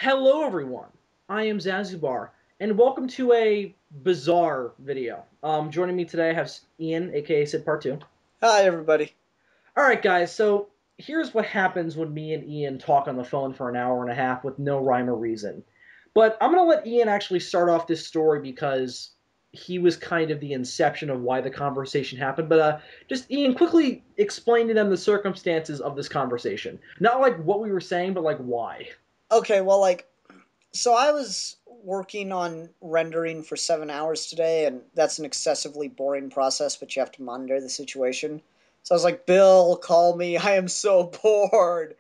Hello, everyone. I am Zazubaar, and welcome to a bizarre video. Joining me today, I have Ian, aka Sid Part 2. Hi, everybody. All right, guys, so here's what happens when me and Ian talk on the phone for an hour and a half with no rhyme or reason. But I'm going to let Ian actually start off this story because he was kind of the inception of why the conversation happened. But just, Ian, quickly explain to them the circumstances of this conversation. Not like what we were saying, but like why. Okay, well, so I was working on rendering for 7 hours today, and that's an excessively boring process, but you have to monitor the situation. So I was like, Bill, call me. I am so bored.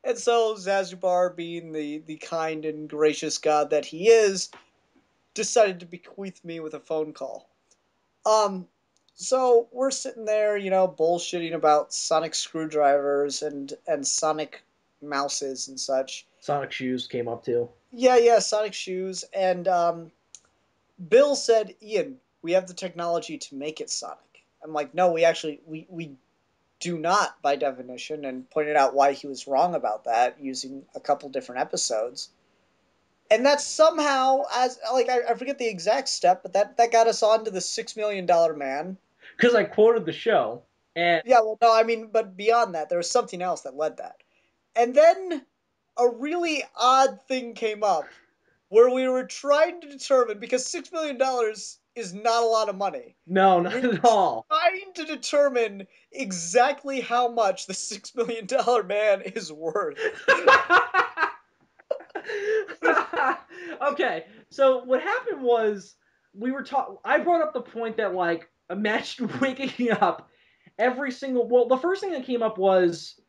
And so Zazubar, being the kind and gracious God that he is, decided to bequeath me with a phone call. Um, so we're sitting there, bullshitting about sonic screwdrivers and sonic mouses and such. Sonic Shoes came up too. Yeah, Sonic shoes. And Bill said, Ian, we have the technology to make it Sonic. I'm like, no, we do not by definition, and pointed out why he was wrong about that using a couple different episodes. And that's somehow, as like I forget the exact step, but that got us on to the $6 million man. Because I quoted the show, and Yeah, well, no, I mean, but beyond that, there was something else that led that. And then a really odd thing came up where we were trying to determine, because $6 million is not a lot of money. no, We not were at all. trying to determine exactly how much the $6 million man is worth. Okay, so what happened was we were talking. I brought up the point that like imagine waking up every single. Well, the first thing that came up was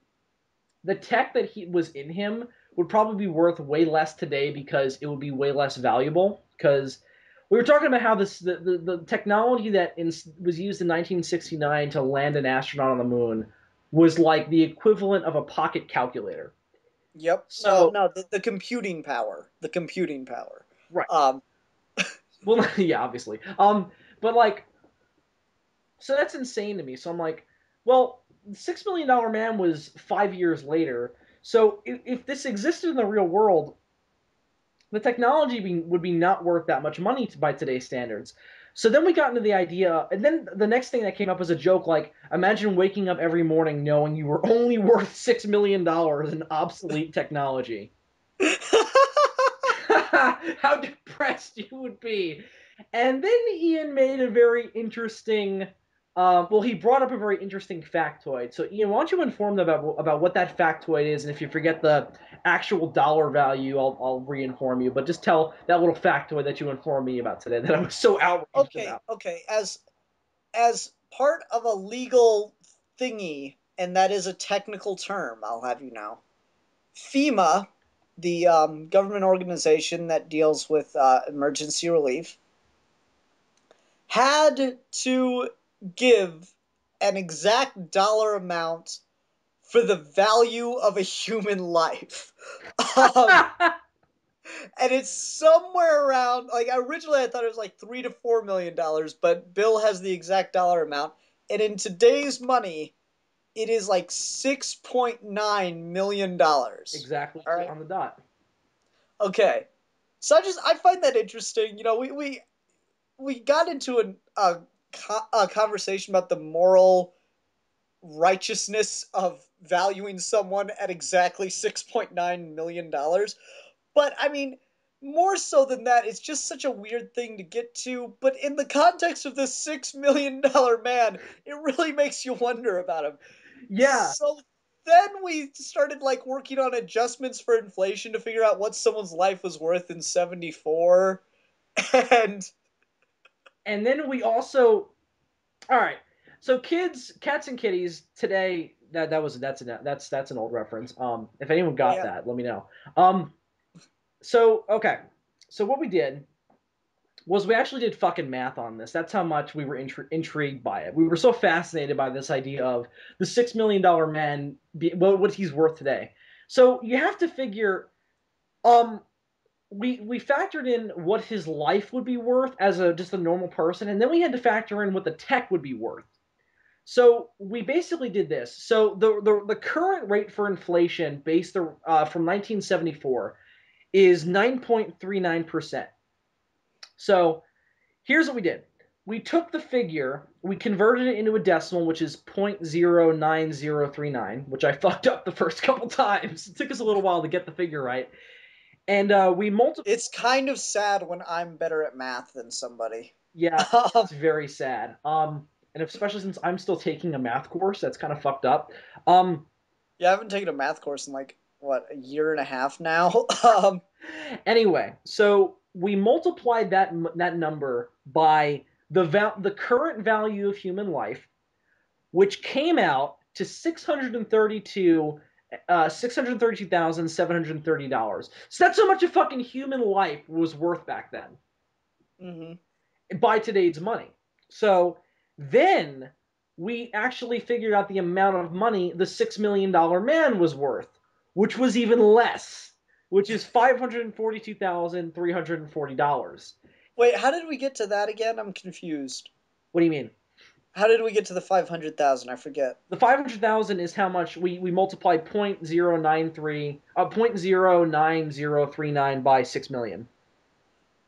the tech that he was in him would probably be worth way less today because it would be way less valuable. Because we were talking about how the technology that was used in 1969 to land an astronaut on the moon was like the equivalent of a pocket calculator. Yep. No, So no, the computing power. The computing power. right, Um, well, yeah, obviously. But like, so that's insane to me. So I'm like, well, $6 Million Man was 5 years later. So if this existed in the real world, the technology would be not worth that much money by today's standards. So then we got into the idea, and then the next thing that came up was a joke like, imagine waking up every morning knowing you were only worth $6 million in obsolete technology. How depressed you would be. And then Ian made a very interesting. Well, he brought up a very interesting factoid. So, Ian, why don't you inform them about what that factoid is? And if you forget the actual dollar value, I'll re-inform you. But just tell that little factoid that you informed me about today that I was so outraged okay, about. okay. As part of a legal thingy, and that is a technical term, I'll have you know. FEMA, the government organization that deals with emergency relief, had to give an exact dollar amount for the value of a human life. Um, and it's somewhere around, like, originally I thought it was like $3 to $4 million, but Bill has the exact dollar amount. And in today's money, it is like $6.9 million. Exactly All right. on the dot. Okay. So I find that interesting. We got into a conversation about the moral righteousness of valuing someone at exactly $6.9 million. But I mean, more so than that, it's just such a weird thing to get to. But in the context of this $6 million man, it really makes you wonder about him. Yeah, So then we started like working on adjustments for inflation to figure out what someone's life was worth in 74. And and then we also all right. So kids, cats and kitties today. That's an old reference. If anyone oh got yeah, that, let me know. Um, so okay. So what we did was we actually did fucking math on this. That's how much we were intrigued by it. We were so fascinated by this idea of the $6 million man, what he's worth today. So you have to figure. Um, we factored in what his life would be worth as a just a normal person, and then we had to factor in what the tech would be worth. So we basically did this. So the current rate for inflation, based from 1974, is 9.39%. So here's what we did. We took the figure, we converted it into a decimal, which is 0.09039, which I fucked up the first couple times. It took us a little while to get the figure right. And we multiplied. It's kind of sad when I'm better at math than somebody. Yeah, it's very sad. And especially since I'm still taking a math course, that's kind of fucked up. Um, Yeah, I haven't taken a math course in like what, a year and a half now. anyway, so we multiplied that number by the current value of human life, which came out to $632,730. So that's how much a fucking human life was worth back then hmm by today's money. So then we actually figured out the amount of money the $6 million man was worth, which was even less, which is $542,340. Wait, how did we get to that again? I'm confused. What do you mean? How did we get to the 500,000? I forget. The 500,000 is how much we multiplied 0.09039 by 6 million.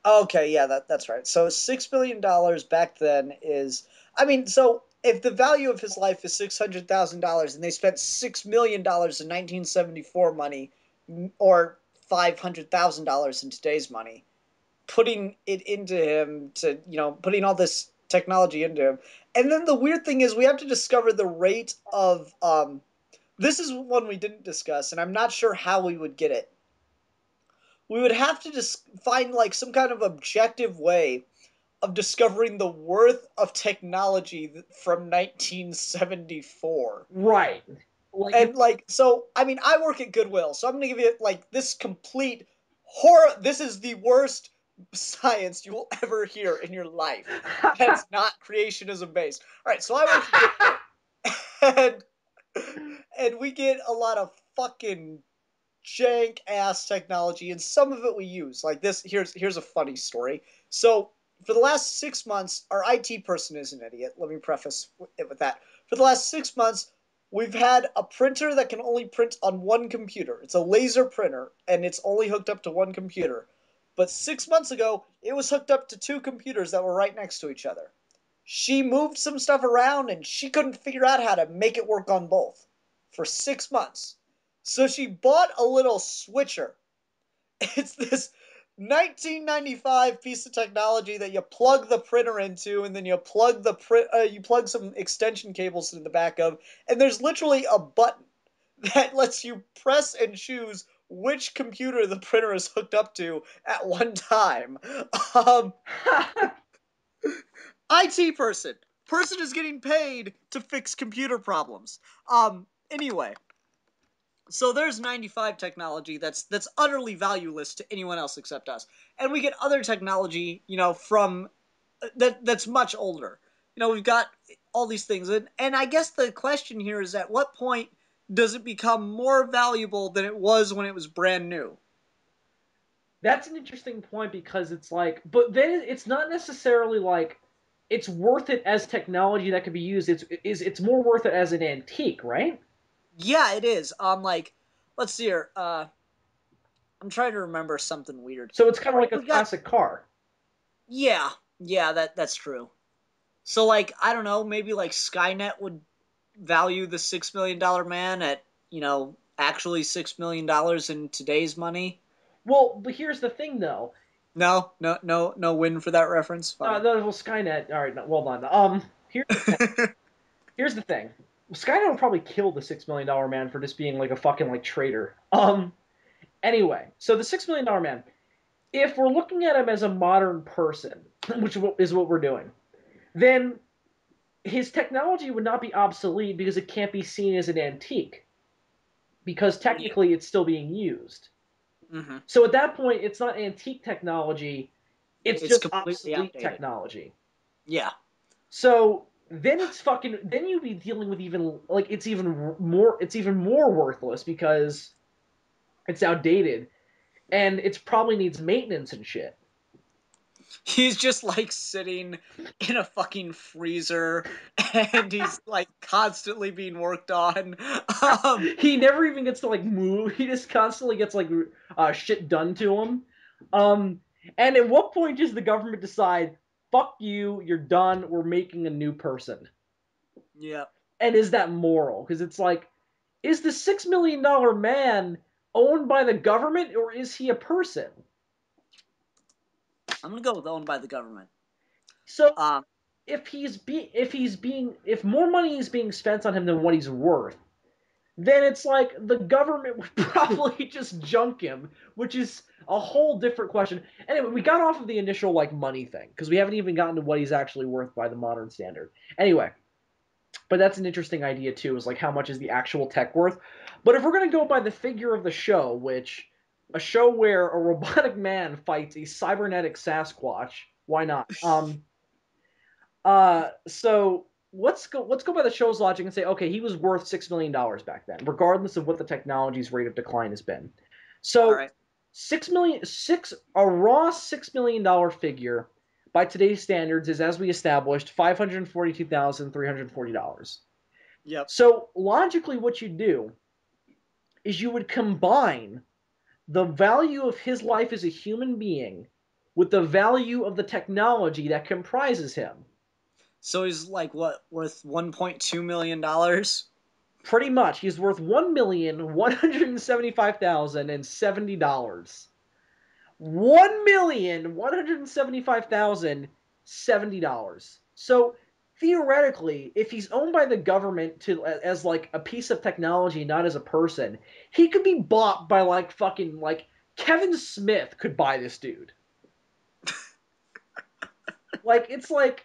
Okay, yeah, that's right. So $6 million back then is, I mean, so if the value of his life is $600,000 and they spent $6 million in 1974 money, or $500,000 in today's money, putting it into him to, putting all this technology into him. And then the weird thing is we have to discover the rate of this is one we didn't discuss, and I'm not sure how we would get it. We would have to just find like some kind of objective way of discovering the worth of technology from 1974. Right. Like And like, so I mean, I work at Goodwill, so I'm gonna give you like this complete horror. This is the worst science you will ever hear in your life. That's not creationism based. All right, so I work at Goodwill, and we get a lot of fucking jank ass technology, and some of it we use. Like this, here's a funny story. So for the last 6 months, our IT person is an idiot. Let me preface it with that. For the last 6 months, we've had a printer that can only print on one computer. It's a laser printer, and it's only hooked up to one computer. But 6 months ago, it was hooked up to two computers that were right next to each other. She moved some stuff around and she couldn't figure out how to make it work on both for 6 months. So she bought a little switcher. It's this 1995 piece of technology that you plug the printer into, and then you plug some extension cables in the back of, and there's literally a button that lets you press and choose which computer the printer is hooked up to at one time. Um, IT person is getting paid to fix computer problems. Anyway, so there's 95 technology that's utterly valueless to anyone else except us, and we get other technology, from that's much older. We've got all these things, and I guess the question here is, at what point does it become more valuable than it was when it was brand new? that's an interesting point because it's like, but then it's not necessarily like it's worth it as technology that could be used. It's more worth it as an antique, right? Yeah, it is. Like, let's see here. I'm trying to remember something weird. So it's kind of like a We've got, classic car. yeah, yeah, that's true. So like, I don't know, maybe like Skynet would value the $6 million man at, actually $6 million in today's money. Well, but here's the thing, though. No, no, no, no win for that reference. Fine. Well, Skynet. All right, no, well done. Here's the thing. Here's the thing. Skynet would probably kill the $6 million man for just being like a fucking like traitor. Anyway, so the $6 million man. If we're looking at him as a modern person, which is what we're doing, then his technology would not be obsolete because it can't be seen as an antique because Yeah. technically it's still being used. hmm So at that point, it's not antique technology; it's It's just completely obsolete outdated. technology. Yeah. So then it's fucking. Then you'd be dealing with even like it's even more. It's even more worthless because it's outdated and it probably needs maintenance and shit. He's just like sitting in a fucking freezer, and he's like constantly being worked on. He never even gets to like move. He just constantly gets like shit done to him. Um, and at what point does the government decide, "Fuck you, you're done. We're making a new person"? Yeah, And is that moral? Because it's like, is the $6 million man owned by the government or is he a person? I'm gonna go with owned by the government. So Um, if more money is being spent on him than what he's worth, then it's like the government would probably just junk him, which is a whole different question. Anyway, we got off of the initial like money thing because we haven't even gotten to what he's actually worth by the modern standard. Anyway, but that's an interesting idea too, is like how much is the actual tech worth? But if we're gonna go by the figure of the show, which a show where a robotic man fights a cybernetic Sasquatch, why not? So let's go by the show's logic and say, okay, he was worth $6 million back then, regardless of what the technology's rate of decline has been. all So right. 6 million, a raw $6 million figure by today's standards is, as we established, $542,340. Yep. So logically, what you do is you would combine the value of his life as a human being with the value of the technology that comprises him. So he's like what, worth $1.2 million? Pretty much, he's worth $1,175,070. $1,175,070. So theoretically, if he's owned by the government to as like a piece of technology, not as a person, he could be bought by like fucking like Kevin Smith could buy this dude. Like it's like,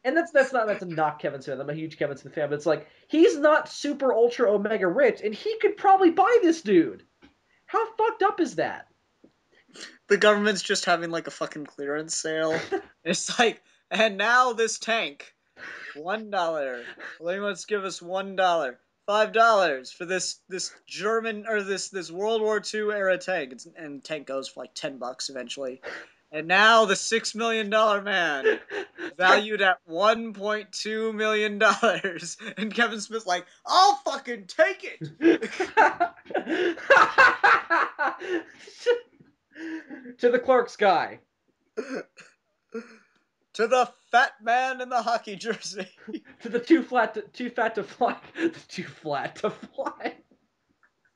and that's not meant to knock Kevin Smith. I'm a huge Kevin Smith fan, but it's like he's not super ultra omega rich, and he could probably buy this dude. How fucked up is that? The government's just having like a fucking clearance sale. It's like, and now this tank, $1. Well, let's give us $1. $5 for this German or this World War II era tank. And tank goes for like $10 eventually. And now the $6 million man, valued at $1.2 million. And Kevin Smith's like, I'll fucking take it. To the clerk's guy. To the fat man in the hockey jersey. To the too fat to fly. Too flat to fly.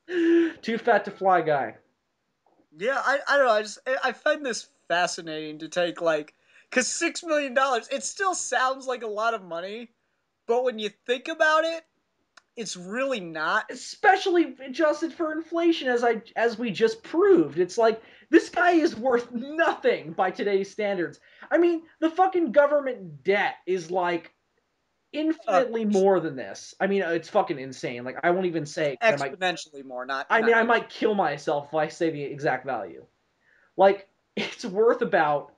Too fat to fly guy. Yeah, I don't know. I find this fascinating to take like, because $6 million, it still sounds like a lot of money, but when you think about it, it's really not. Especially adjusted for inflation, as we just proved. It's like this guy is worth nothing by today's standards. I mean, the fucking government debt is like Uh, infinitely more than this. I mean, it's fucking insane. Like I won't even say it 'cause I might. exponentially more, not I mean, not I in. might kill myself if I say the exact value. Like it's worth about.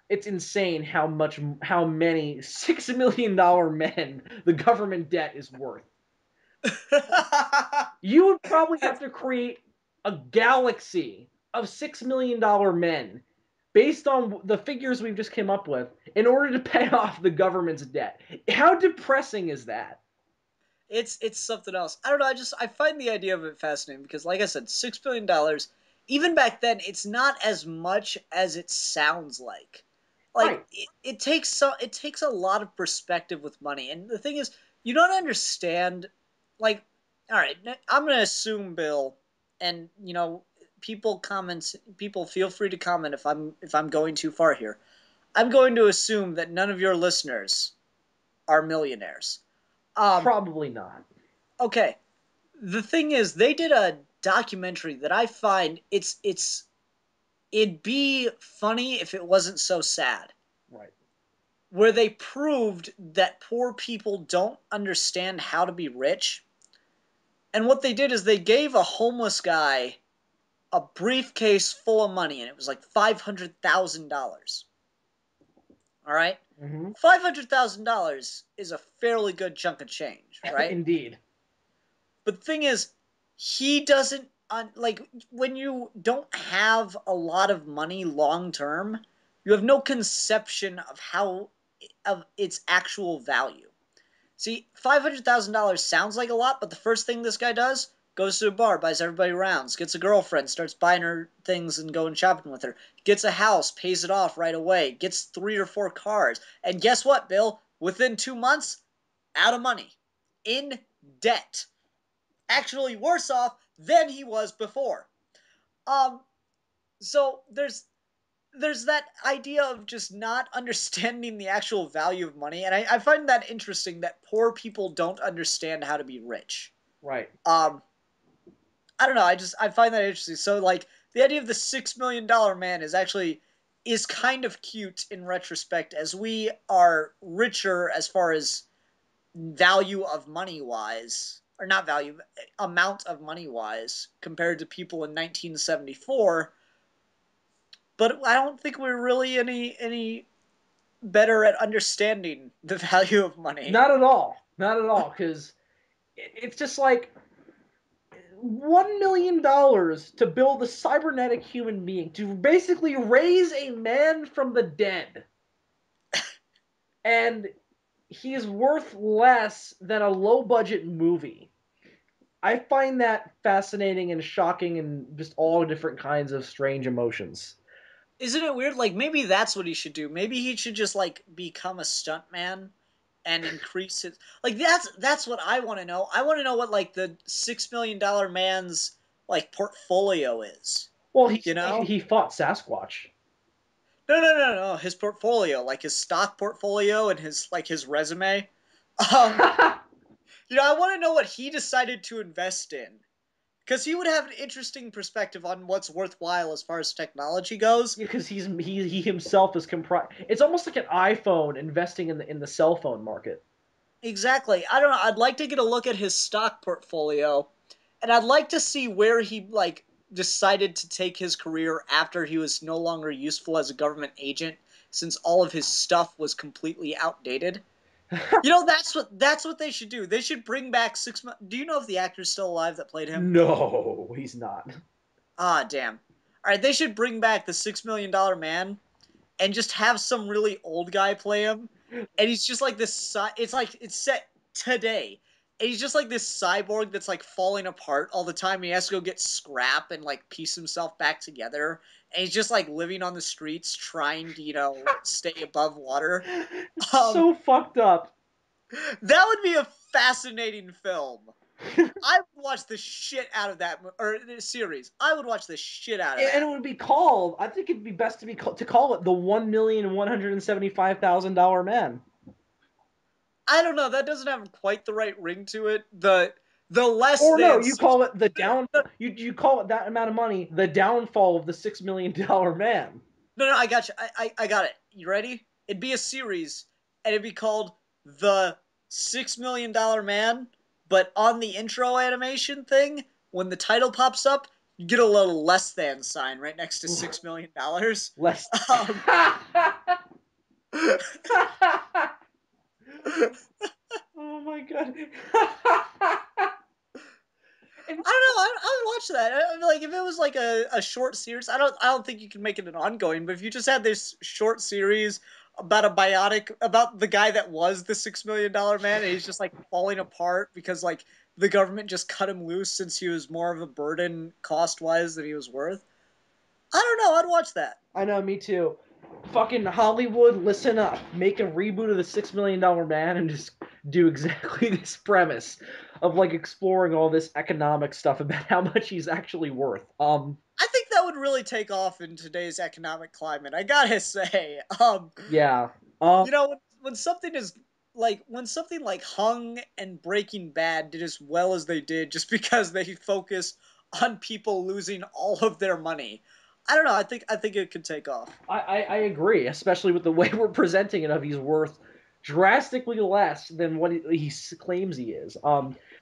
It's insane how many $6 million men the government debt is worth. You would probably have to create a galaxy of $6 million men based on the figures we've just came up with in order to pay off the government's debt. How depressing is that? It's something else. I don't know. I find the idea of it fascinating because, like I said, $6 billion. Even back then, it's not as much as it sounds like. Like Right. it takes a lot of perspective with money, and the thing is, you don't understand. Like, all right, I'm gonna assume, Bill, and people feel free to comment if I'm going too far here. I'm going to assume that none of your listeners are millionaires. Um, Probably not. okay, the thing is, they did a documentary that I find it'd be funny if it wasn't so sad, Right. where they proved that poor people don't understand how to be rich. And what they did is they gave a homeless guy a briefcase full of money, and it was like $500,000. All right, Mm-hmm. $500,000 is a fairly good chunk of change, right? Indeed. But the thing is, he doesn't like when you don't have a lot of money long term. You have no conception of how of its actual value. See, $500,000 sounds like a lot, but the first thing this guy does, goes to a bar, buys everybody rounds, gets a girlfriend, starts buying her things and going shopping with her, gets a house, pays it off right away, gets 3 or 4 cars, and guess what, Bill? Within 2 months, out of money, in debt, actually worse off than he was before. Um, so there's that idea of just not understanding the actual value of money, and I find that interesting that poor people don't understand how to be rich. Right. Um, I don't know. I find that interesting. So like the idea of the $6 million man is kind of cute in retrospect, as we are richer as far as value of money wise, or not value, amount of money wise, compared to people in 1974. But I don't think we're really any better at understanding the value of money. Not at all. Not at all. Because it's just like $1 million to build a cybernetic human being to basically raise a man from the dead, and he's worth less than a low budget movie. I find that fascinating and shocking and just all different kinds of strange emotions. Isn't it weird? Like maybe that's what he should do. Maybe he should just like become a stuntman and increase his like that's what I want to know. I want to know what like the $6 million man's like portfolio is. Well, You know? he fought Sasquatch. No. His portfolio, like his stock portfolio and his resume. Um, I want to know what he decided to invest in because he would have an interesting perspective on what's worthwhile as far as technology goes. Because he himself is comprised. It's almost like an iPhone investing in the cell phone market. Exactly. I don't know. I'd like to get a look at his stock portfolio, and I'd like to see where he like decided to take his career after he was no longer useful as a government agent, since all of his stuff was completely outdated. That's what they should do. They should bring back six. Do you know if the actor's still alive that played him? No, he's not. Ah, damn. All right, they should bring back the $6 million man and just have some really old guy play him, and he's just like this. It's like it's set today, and he's just like this cyborg that's like falling apart all the time. He has to go get scrap and like piece himself back together, and he's just like living on the streets trying to stay above water. It's Um, so fucked up. that would be a fascinating film. I would watch the shit out of that or series. I would watch the shit out of And it that. would be called. I think it'd be best to call it the $1,175,000 man. I don't know. That doesn't have quite the right ring to it. The less Or no, than you six. call it the down. You call it that amount of money the downfall of the $6 million man. No, I got you. I got it. You ready? It'd be a series, and it'd be called the $6 million Man. But on the intro animation thing, when the title pops up, you get a little less than sign right next to $6 million. Less. Um, Oh my god. And I don't know. I would watch that. Like if it was like a short series, I don't think you can make it an ongoing. But if you just had this short series about a biotic about the guy that was the $6 million man, and he's just like falling apart because like the government just cut him loose since he was more of a burden cost wise than he was worth. I don't know. I'd watch that. I know, me too. Fucking Hollywood, listen up. Make a reboot of the $6 million man and just do exactly this premise of like exploring all this economic stuff about how much he's actually worth. I think that would really take off in today's economic climate. I gotta say. Yeah. When something is when something like Hung and Breaking Bad did as well as they did just because they focused on people losing all of their money. I don't know. I think it could take off. I agree, especially with the way we're presenting it of he's worth drastically less than what he claims he is.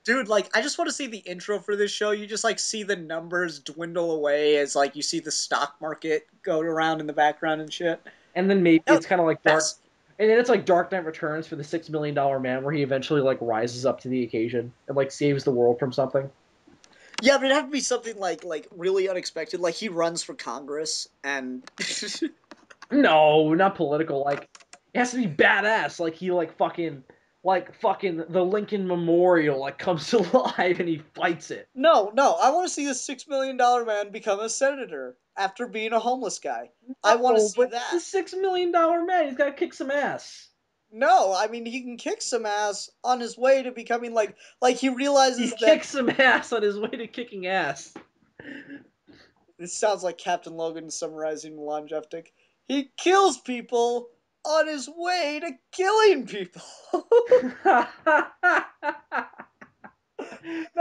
Dude, like I just want to see the intro for this show. You just like see the numbers dwindle away as like you see the stock market go around in the background and shit. And then maybe That it's kind of like Dark, that's and then it's like Dark Knight Returns for the $6 million man, where he eventually like rises up to the occasion and like saves the world from something. yeah, but it'd have to be something like really unexpected. Like he runs for Congress and No, not political. Like it has to be badass. Like he like fucking the Lincoln Memorial like comes to life and he fights it. No, no, I want to see the $6 million man become a senator after being a homeless guy. I want to No, see but it's that. a $6 million man. He's got to kick some ass. No, I mean he can kick some ass on his way to becoming like he He realizes that kicks some ass on his way to kicking ass. this sounds like Captain Logan summarizing Milan Jeftik. He kills people on his way to killing people. No,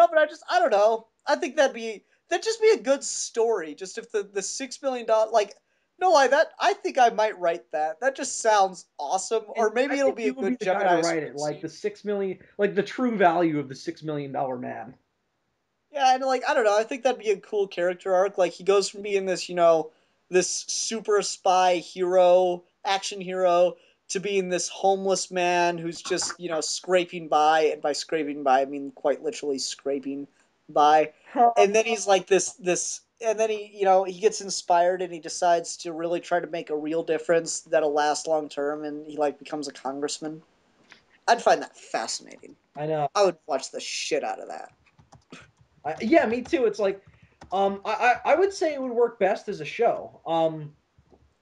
but I don't know. I think that'd just be a good story. Just if the $6 million like no lie that I think I might write that. That just sounds awesome. And Or maybe I it'll think be a you would be good the guy to Gemini write it, like spreadsheet. the 6 million, like the true value of the $6 million man. Yeah, and like I don't know, I think that'd be a cool character arc. Like he goes from being this, this super spy hero, action hero, to being this homeless man who's just, scraping by, and by scraping by I mean quite literally scraping by. And then he's like this and then he gets inspired and he decides to really try to make a real difference that'll last long term and he like becomes a congressman. I'd find that fascinating. I know. I would watch the shit out of that. Yeah, me too. It's like, I would say it would work best as a show.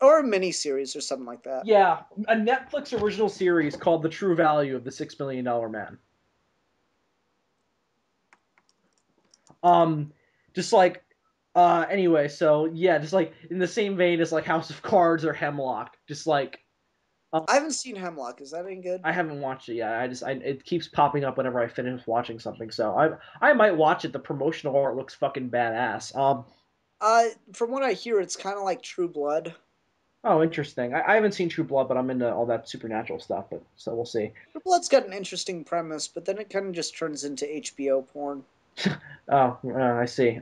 Or a mini series or something like that. Yeah, a Netflix original series called The True Value of the $6 Million Man. Um, just like, anyway, so yeah, just like in the same vein as like House of Cards or Hemlock, just like, I haven't seen Hemlock. Is that any good? I haven't watched it yet. It keeps popping up whenever I finish watching something, so I might watch it. The promotional art looks fucking badass. From what I hear, it's kind of like True Blood. Oh, interesting. I haven't seen True Blood, but I'm into all that supernatural stuff. But so we'll see. True Blood's got an interesting premise, but then it kind of just turns into HBO porn. Oh, I see.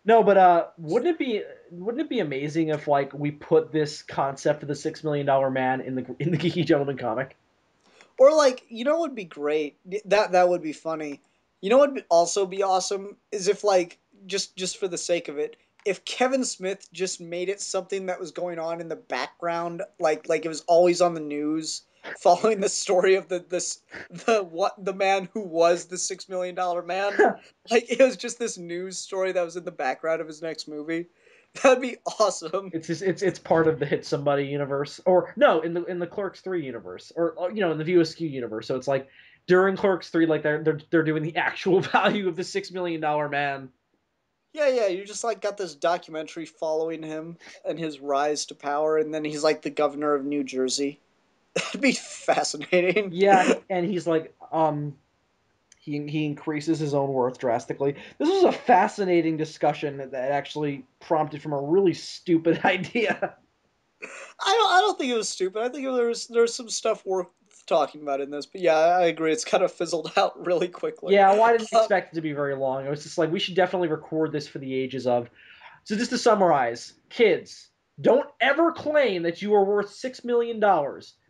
No, but wouldn't it be amazing if like we put this concept of the $6 Million Man in the Geeky Gentleman comic? Or like, what would be great? That would be funny. You know what would also be awesome is if like just for the sake of it, if Kevin Smith just made it something that was going on in the background, like it was always on the news, following the story of the man who was the $6 million man. Like it was just this news story that was in the background of his next movie. That'd be awesome. It's part of the Hit Somebody universe, or no, in the Clerks 3 universe, or in the View Askew universe. So it's like during Clerks 3, like they're doing the actual value of the $6 Million Man. Yeah, yeah, you just like got this documentary following him and his rise to power, and then he's like the governor of New Jersey. That'd be fascinating. Yeah, and he's like he increases his own worth drastically. This was a fascinating discussion that actually prompted from a really stupid idea. I don't think it was stupid. I think there's some stuff worth talking about in this, but yeah, I agree. It's kind of fizzled out really quickly. Yeah, well, I didn't expect it to be very long. I was just like, we should definitely record this for the ages of. So just to summarize, kids, don't ever claim that you are worth $6 million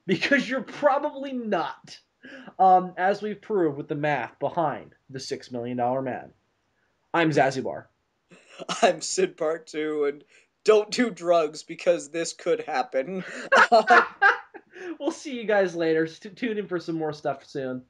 because you're probably not. As we've proved with the math behind the $6 Million Man. I'm Zazubar. I'm Sid Part Two, and don't do drugs because this could happen. We'll see you guys later. Tune in for some more stuff soon.